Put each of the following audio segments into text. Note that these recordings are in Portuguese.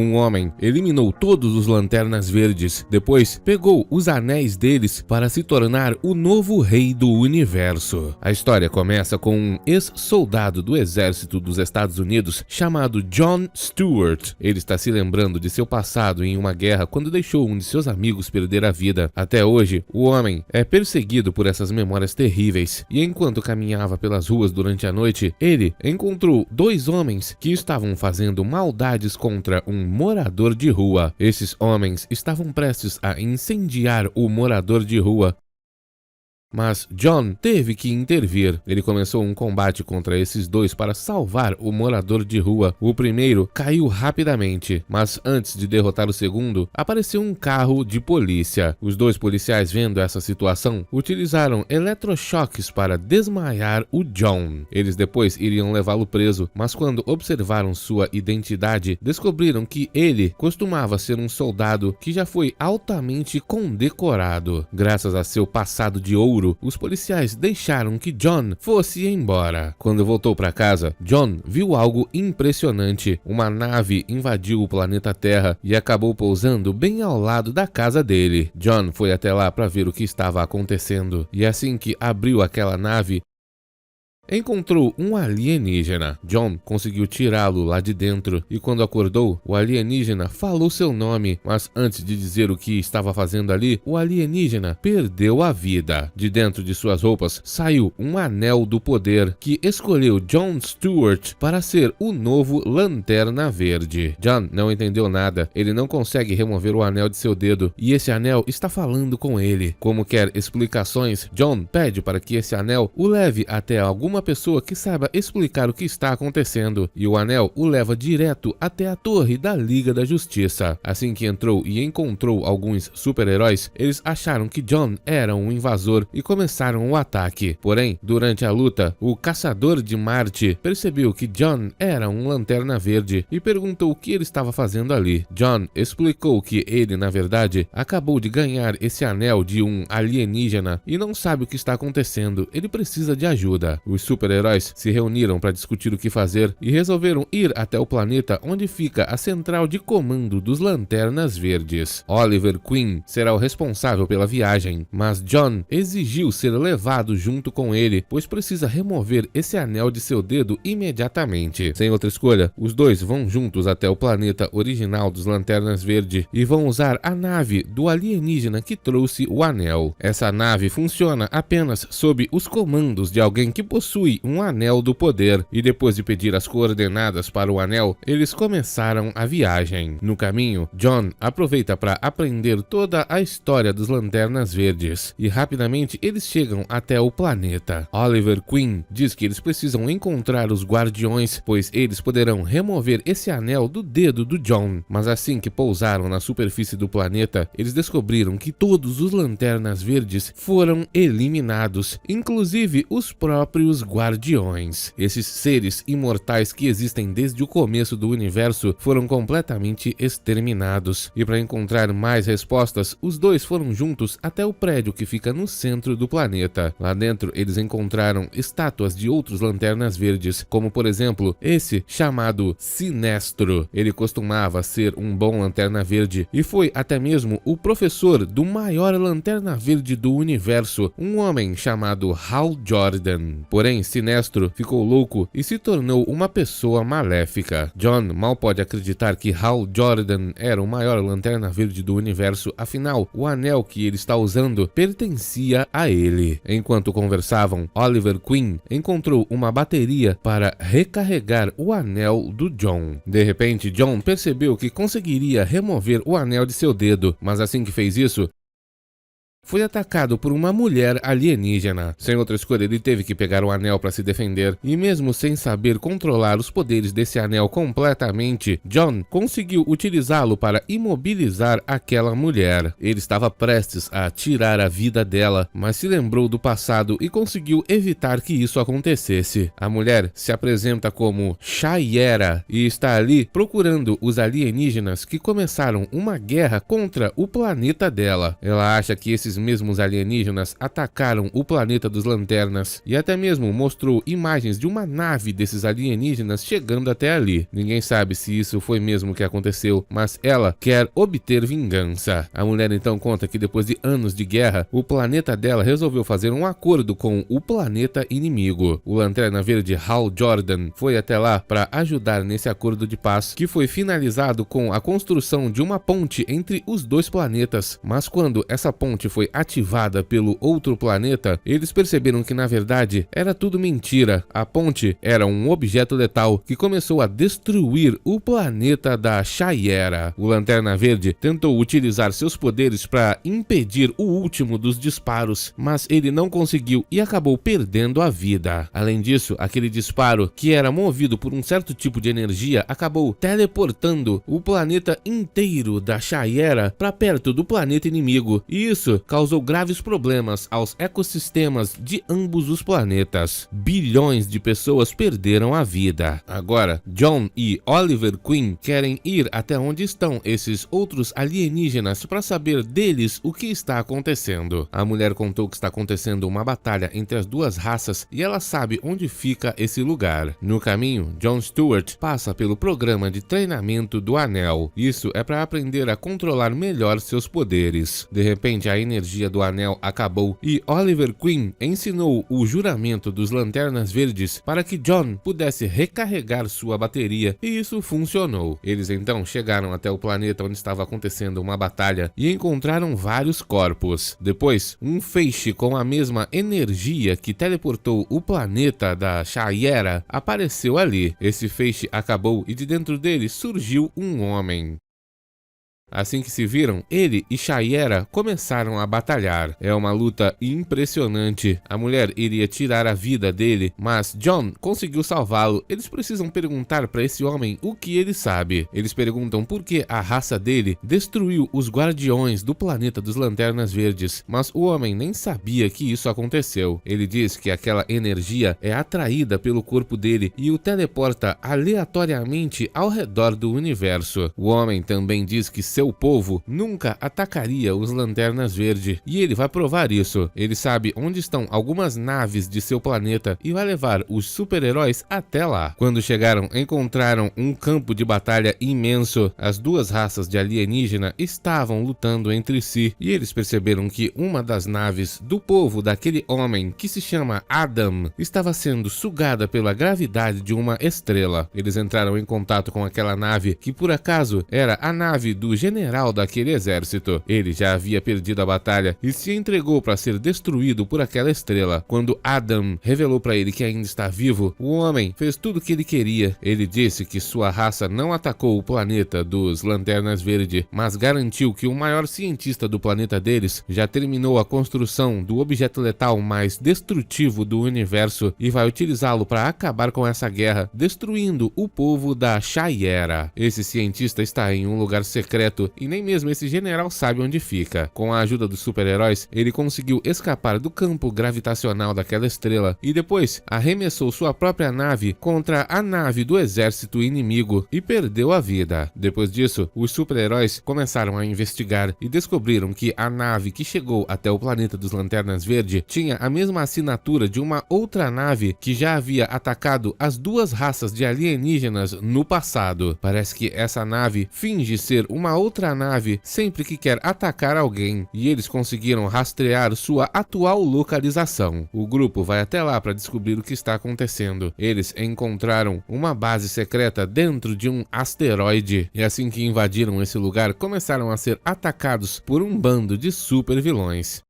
um homem eliminou todos os Lanternas Verdes, depois pegou os anéis deles para se tornar o novo rei do universo. A história começa com um ex-soldado do exército dos Estados Unidos chamado John Stewart. Ele está se lembrando de seu passado em uma guerra quando deixou um de seus amigos perder a vida. Até hoje, o homem é perseguido por essas memórias terríveis, e enquanto caminhava pelas ruas durante a noite, ele encontrou dois homens que estavam fazendo maldades contra um morador de rua. Esses homens estavam prestes a incendiar o morador de rua, mas John teve que intervir. Ele começou um combate contra esses dois para salvar o morador de rua. O primeiro caiu rapidamente, mas antes de derrotar o segundo, apareceu um carro de polícia. Os dois policiais, vendo essa situação, utilizaram eletrochoques para desmaiar o John. Eles depois iriam levá-lo preso, mas quando observaram sua identidade, descobriram que ele costumava ser um soldado que já foi altamente condecorado. Graças a seu passado de ouro, os policiais deixaram que John fosse embora. Quando voltou para casa, John viu algo impressionante. Uma nave invadiu o planeta Terra e acabou pousando bem ao lado da casa dele. John foi até lá para ver o que estava acontecendo, e assim que abriu aquela nave, encontrou um alienígena. John conseguiu tirá-lo lá de dentro, e quando acordou, o alienígena falou seu nome, mas antes de dizer o que estava fazendo ali, o alienígena perdeu a vida. De dentro de suas roupas saiu um anel do poder que escolheu John Stewart para ser o novo Lanterna Verde. John não entendeu nada, ele não consegue remover o anel de seu dedo, e esse anel está falando com ele. Como quer explicações, John pede para que esse anel o leve até alguma pessoa que saiba explicar o que está acontecendo, e o anel o leva direto até a torre da Liga da Justiça. Assim que entrou e encontrou alguns super-heróis, eles acharam que John era um invasor e começaram o ataque. Porém, durante a luta, o Caçador de Marte percebeu que John era um Lanterna Verde e perguntou o que ele estava fazendo ali. John explicou que ele, na verdade, acabou de ganhar esse anel de um alienígena e não sabe o que está acontecendo. Ele precisa de ajuda. Os super-heróis se reuniram para discutir o que fazer e resolveram ir até o planeta onde fica a central de comando dos Lanternas Verdes. Oliver Queen será o responsável pela viagem, mas John exigiu ser levado junto com ele, pois precisa remover esse anel de seu dedo imediatamente. Sem outra escolha, os dois vão juntos até o planeta original dos Lanternas Verdes e vão usar a nave do alienígena que trouxe o anel. Essa nave funciona apenas sob os comandos de alguém que possui um anel do poder, e depois de pedir as coordenadas para o anel, eles começaram a viagem. No caminho, John aproveita para aprender toda a história dos Lanternas Verdes, e rapidamente eles chegam até o planeta. Oliver Queen diz que eles precisam encontrar os Guardiões, pois eles poderão remover esse anel do dedo do John. Mas assim que pousaram na superfície do planeta, eles descobriram que todos os Lanternas Verdes foram eliminados, inclusive os próprios Guardiões. Esses seres imortais que existem desde o começo do universo foram completamente exterminados. E para encontrar mais respostas, os dois foram juntos até o prédio que fica no centro do planeta. Lá dentro, eles encontraram estátuas de outros Lanternas Verdes, como por exemplo, esse chamado Sinestro. Ele costumava ser um bom Lanterna Verde e foi até mesmo o professor do maior Lanterna Verde do universo, um homem chamado Hal Jordan. Porém, Sinestro ficou louco e se tornou uma pessoa maléfica. John mal pode acreditar que Hal Jordan era o maior Lanterna Verde do universo, afinal, o anel que ele está usando pertencia a ele. Enquanto conversavam, Oliver Queen encontrou uma bateria para recarregar o anel do John. De repente, John percebeu que conseguiria remover o anel de seu dedo, mas assim que fez isso, foi atacado por uma mulher alienígena. Sem outra escolha, ele teve que pegar o anel para se defender, e mesmo sem saber controlar os poderes desse anel completamente, John conseguiu utilizá-lo para imobilizar aquela mulher. Ele estava prestes a tirar a vida dela, mas se lembrou do passado e conseguiu evitar que isso acontecesse. A mulher se apresenta como Shayera e está ali procurando os alienígenas que começaram uma guerra contra o planeta dela. Ela acha que esses mesmos alienígenas atacaram o planeta dos Lanternas e até mesmo mostrou imagens de uma nave desses alienígenas chegando até ali. Ninguém sabe se isso foi mesmo o que aconteceu, mas ela quer obter vingança. A mulher então conta que depois de anos de guerra, o planeta dela resolveu fazer um acordo com o planeta inimigo. O Lanterna Verde Hal Jordan foi até lá para ajudar nesse acordo de paz, que foi finalizado com a construção de uma ponte entre os dois planetas. Mas quando essa ponte foi ativada pelo outro planeta, eles perceberam que na verdade era tudo mentira. A ponte era um objeto letal que começou a destruir o planeta da Shiera. O Lanterna Verde tentou utilizar seus poderes para impedir o último dos disparos, mas ele não conseguiu e acabou perdendo a vida. Além disso, aquele disparo, que era movido por um certo tipo de energia, acabou teleportando o planeta inteiro da Shiera para perto do planeta inimigo, e isso causou graves problemas aos ecossistemas de ambos os planetas. Bilhões de pessoas perderam a vida. Agora, John e Oliver Queen querem ir até onde estão esses outros alienígenas para saber deles o que está acontecendo. A mulher contou que está acontecendo uma batalha entre as duas raças e ela sabe onde fica esse lugar. No caminho, John Stewart passa pelo programa de treinamento do Anel. Isso é para aprender a controlar melhor seus poderes. De repente, a energia do Anel acabou e Oliver Queen ensinou o juramento dos Lanternas Verdes para que John pudesse recarregar sua bateria, e isso funcionou. Eles então chegaram até o planeta onde estava acontecendo uma batalha e encontraram vários corpos. Depois, um feixe com a mesma energia que teleportou o planeta da Shiera apareceu ali. Esse feixe acabou e de dentro dele surgiu um homem. Assim que se viram, ele e Shiera começaram a batalhar. É uma luta impressionante. A mulher iria tirar a vida dele, mas John conseguiu salvá-lo. Eles precisam perguntar para esse homem o que ele sabe. Eles perguntam por que a raça dele destruiu os guardiões do planeta dos Lanternas Verdes, mas o homem nem sabia que isso aconteceu. Ele diz que aquela energia é atraída pelo corpo dele e o teleporta aleatoriamente ao redor do universo. O homem também diz que seu povo nunca atacaria os Lanternas Verde, e ele vai provar isso. Ele sabe onde estão algumas naves de seu planeta e vai levar os super-heróis até lá. Quando chegaram, encontraram um campo de batalha imenso. As duas raças de alienígena estavam lutando entre si, e eles perceberam que uma das naves do povo daquele homem, que se chama Adam, estava sendo sugada pela gravidade de uma estrela. Eles entraram em contato com aquela nave, que por acaso era a nave do general daquele exército. Ele já havia perdido a batalha e se entregou para ser destruído por aquela estrela. Quando Adam revelou para ele que ainda está vivo, o homem fez tudo o que ele queria. Ele disse que sua raça não atacou o planeta dos Lanternas Verde, mas garantiu que o maior cientista do planeta deles já terminou a construção do objeto letal mais destrutivo do universo e vai utilizá-lo para acabar com essa guerra, destruindo o povo da Shiera. Esse cientista está em um lugar secreto e nem mesmo esse general sabe onde fica. Com a ajuda dos super-heróis, ele conseguiu escapar do campo gravitacional daquela estrela e depois arremessou sua própria nave contra a nave do exército inimigo e perdeu a vida. Depois disso, os super-heróis começaram a investigar e descobriram que a nave que chegou até o planeta dos Lanternas Verde tinha a mesma assinatura de uma outra nave que já havia atacado as duas raças de alienígenas no passado. Parece que essa nave finge ser uma outra nave sempre que quer atacar alguém, e eles conseguiram rastrear sua atual localização. O grupo vai até lá para descobrir o que está acontecendo. Eles encontraram uma base secreta dentro de um asteroide, e assim que invadiram esse lugar, começaram a ser atacados por um bando de super vilões.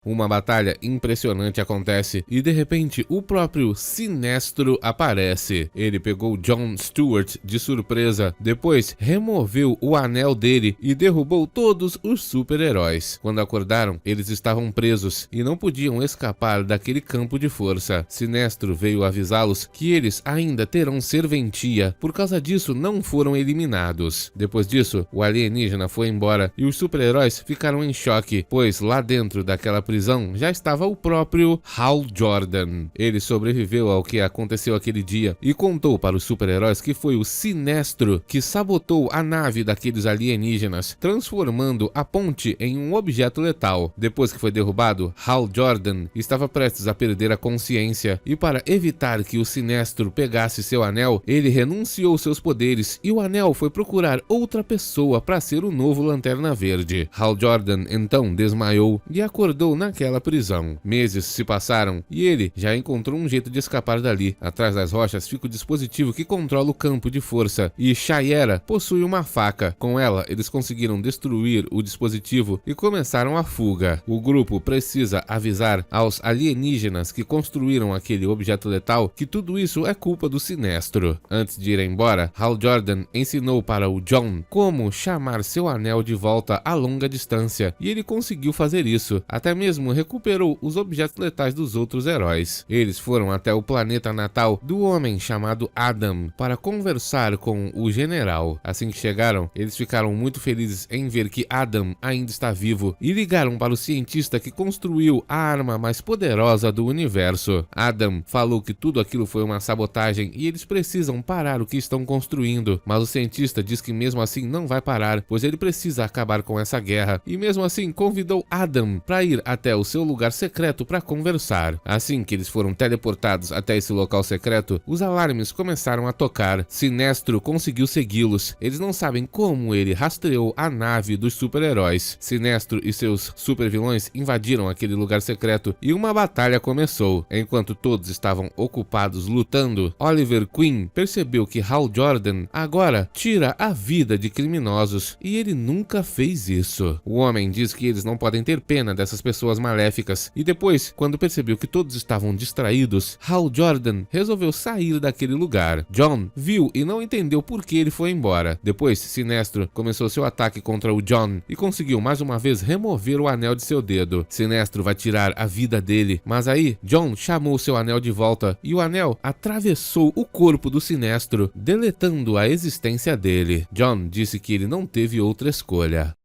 Uma batalha impressionante acontece e de repente o próprio Sinestro aparece. Ele pegou John Stewart de surpresa, depois removeu o anel dele e derrubou todos os super-heróis. Quando acordaram, eles estavam presos e não podiam escapar daquele campo de força. Sinestro veio avisá-los que eles ainda terão serventia, por causa disso não foram eliminados. Depois disso, o alienígena foi embora e os super-heróis ficaram em choque, pois lá dentro daquela prisão já estava o próprio Hal Jordan. Ele sobreviveu ao que aconteceu aquele dia e contou para os super-heróis que foi o Sinestro que sabotou a nave daqueles alienígenas, transformando a ponte em um objeto letal. Depois que foi derrubado, Hal Jordan estava prestes a perder a consciência e, para evitar que o Sinestro pegasse seu anel, ele renunciou seus poderes e o anel foi procurar outra pessoa para ser o novo Lanterna Verde. Hal Jordan então desmaiou e acordou naquela prisão. Meses se passaram e ele já encontrou um jeito de escapar dali. Atrás das rochas fica o dispositivo que controla o campo de força e Shayera possui uma faca. Com ela, eles conseguiram destruir o dispositivo e começaram a fuga. O grupo precisa avisar aos alienígenas que construíram aquele objeto letal que tudo isso é culpa do Sinestro. Antes de ir embora, Hal Jordan ensinou para o John como chamar seu anel de volta a longa distância e ele conseguiu fazer isso. Até mesmo recuperou os objetos letais dos outros heróis. Eles foram até o planeta natal do homem chamado Adam para conversar com o general. Assim que chegaram, eles ficaram muito felizes em ver que Adam ainda está vivo e ligaram para o cientista que construiu a arma mais poderosa do universo. Adam falou que tudo aquilo foi uma sabotagem e eles precisam parar o que estão construindo, mas o cientista diz que mesmo assim não vai parar, pois ele precisa acabar com essa guerra e mesmo assim convidou Adam para ir até o seu lugar secreto para conversar. Assim que eles foram teleportados até esse local secreto, os alarmes começaram a tocar. Sinestro conseguiu segui-los. Eles não sabem como ele rastreou a nave dos super-heróis. Sinestro e seus super-vilões invadiram aquele lugar secreto e uma batalha começou. Enquanto todos estavam ocupados lutando, Oliver Queen percebeu que Hal Jordan agora tira a vida de criminosos e ele nunca fez isso. O homem diz que eles não podem ter pena dessas pessoas maléficas e depois, quando percebeu que todos estavam distraídos, Hal Jordan resolveu sair daquele lugar. John viu e não entendeu por que ele foi embora. Depois, Sinestro começou seu ataque contra o John e conseguiu mais uma vez remover o anel de seu dedo. Sinestro vai tirar a vida dele, mas aí John chamou seu anel de volta e o anel atravessou o corpo do Sinestro, deletando a existência dele. John disse que ele não teve outra escolha.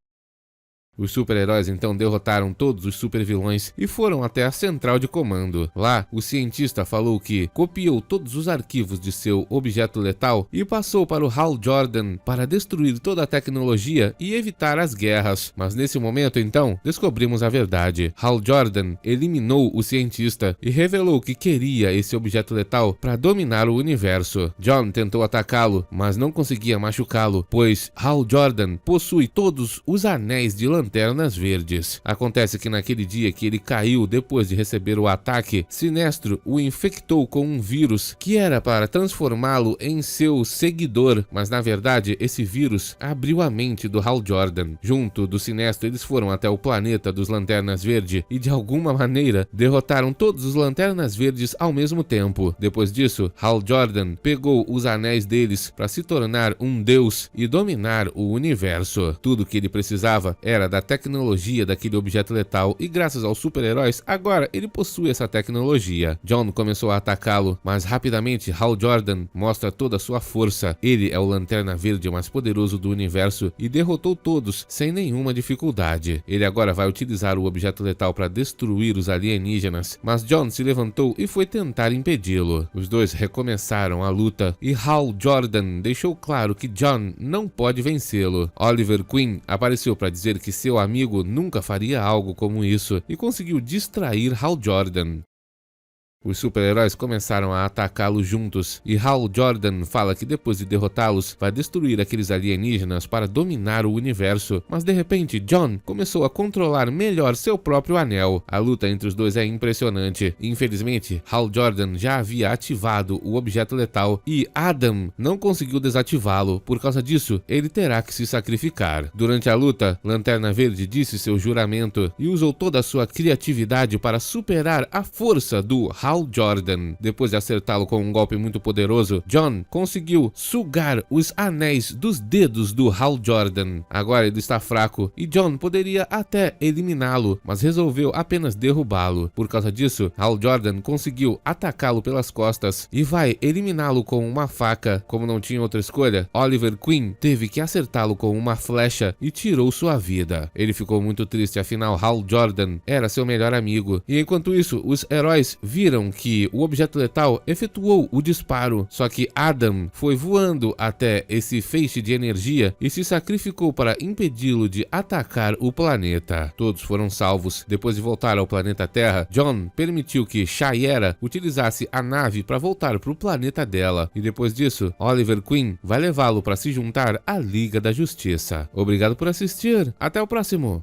Os super-heróis então derrotaram todos os super-vilões e foram até a central de comando. Lá, o cientista falou que copiou todos os arquivos de seu objeto letal e passou para o Hal Jordan para destruir toda a tecnologia e evitar as guerras. Mas nesse momento então, descobrimos a verdade. Hal Jordan eliminou o cientista e revelou que queria esse objeto letal para dominar o universo. John tentou atacá-lo, mas não conseguia machucá-lo, pois Hal Jordan possui todos os anéis de Lanternas Verdes. Acontece que naquele dia que ele caiu depois de receber o ataque, Sinestro o infectou com um vírus que era para transformá-lo em seu seguidor, mas na verdade esse vírus abriu a mente do Hal Jordan. Junto do Sinestro, eles foram até o planeta dos Lanternas Verdes e de alguma maneira derrotaram todos os Lanternas Verdes ao mesmo tempo. Depois disso, Hal Jordan pegou os anéis deles para se tornar um deus e dominar o universo. Tudo que ele precisava era da tecnologia daquele objeto letal e graças aos super-heróis, agora ele possui essa tecnologia. John começou a atacá-lo, mas rapidamente Hal Jordan mostra toda a sua força. Ele é o Lanterna Verde mais poderoso do universo e derrotou todos sem nenhuma dificuldade. Ele agora vai utilizar o objeto letal para destruir os alienígenas, mas John se levantou e foi tentar impedi-lo. Os dois recomeçaram a luta e Hal Jordan deixou claro que John não pode vencê-lo. Oliver Queen apareceu para dizer que seu amigo nunca faria algo como isso e conseguiu distrair Hal Jordan. Os super-heróis começaram a atacá-lo juntos, e Hal Jordan fala que depois de derrotá-los, vai destruir aqueles alienígenas para dominar o universo, mas de repente John começou a controlar melhor seu próprio anel. A luta entre os dois é impressionante. Infelizmente, Hal Jordan já havia ativado o objeto letal e Adam não conseguiu desativá-lo. Por causa disso, ele terá que se sacrificar. Durante a luta, Lanterna Verde disse seu juramento e usou toda a sua criatividade para superar a força do Hal Hal Jordan. Depois de acertá-lo com um golpe muito poderoso, Jon conseguiu sugar os anéis dos dedos do Hal Jordan. Agora ele está fraco e Jon poderia até eliminá-lo, mas resolveu apenas derrubá-lo. Por causa disso, Hal Jordan conseguiu atacá-lo pelas costas e vai eliminá-lo com uma faca. Como não tinha outra escolha, Oliver Queen teve que acertá-lo com uma flecha e tirou sua vida. Ele ficou muito triste, afinal Hal Jordan era seu melhor amigo. E enquanto isso, os heróis viram que o objeto letal efetuou o disparo, só que Adam foi voando até esse feixe de energia e se sacrificou para impedi-lo de atacar o planeta. Todos foram salvos. Depois de voltar ao planeta Terra, Jon permitiu que Shayera utilizasse a nave para voltar para o planeta dela. E depois disso, Oliver Queen vai levá-lo para se juntar à Liga da Justiça. Obrigado por assistir. Até o próximo.